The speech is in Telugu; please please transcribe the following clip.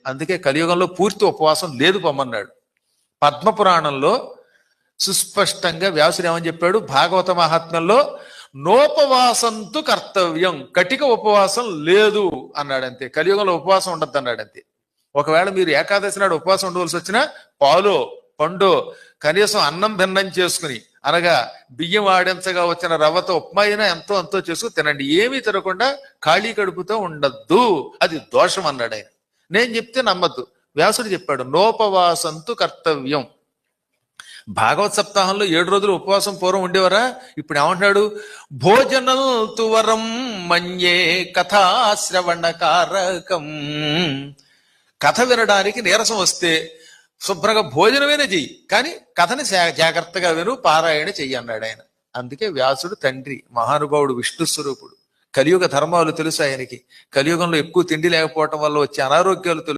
అందుకే కలియుగంలో పూర్తి ఉపవాసం లేదు పొమ్మన్నాడు. పద్మపురాణంలో సుస్పష్టంగా వ్యాసుడు ఏమని చెప్పాడు, భాగవత మహాత్మ్యంలో నోపవాసంతు కర్తవ్యం, కటిక ఉపవాసం లేదు అన్నాడు. అంతే. కలియుగంలో ఉపవాసం ఉండద్దు అన్నాడు. అంతే. ఒకవేళ మీరు ఏకాదశి నాడు ఉపవాసం ఉండవలసి వచ్చినా పాలో పండు కనీసం అన్నం భిన్నం చేసుకుని, అనగా బియ్యం ఆడించగా వచ్చిన రవ్వతో ఉప్మా అయినా ఎంతో అంతో చేసుకుని తినండి. ఏమీ తినకుండా ఖాళీ కడుపుతో ఉండద్దు, అది దోషం అన్నాడు ఆయన. నేను చెప్తే నమ్మద్దు, వ్యాసుడు చెప్పాడు నోపవాసంతు కర్తవ్యం. భాగవత్ సప్తాహంలో 7 రోజులు ఉపవాసం పూర్వం ఉండేవారా? ఇప్పుడు ఏమంటున్నాడు, భోజనం తువరం మన్యే కథాశ్రవణ కారకం. కథ వినడానికి నీరసం వస్తే శుభ్రంగా భోజనమైనా చెయ్యి, కానీ కథని జాగ్రత్తగా విను, పారాయణ చెయ్యి అన్నాడు ఆయన. అందుకే వ్యాసుడు తండ్రి, మహానుభావుడు, విష్ణు స్వరూపుడు. కలియుగ ధర్మాలు తెలుసు ఆయనకి. కలియుగంలో ఎక్కువ తిండి లేకపోవటం వల్ల వచ్చే అనారోగ్యాలు తెలుసు.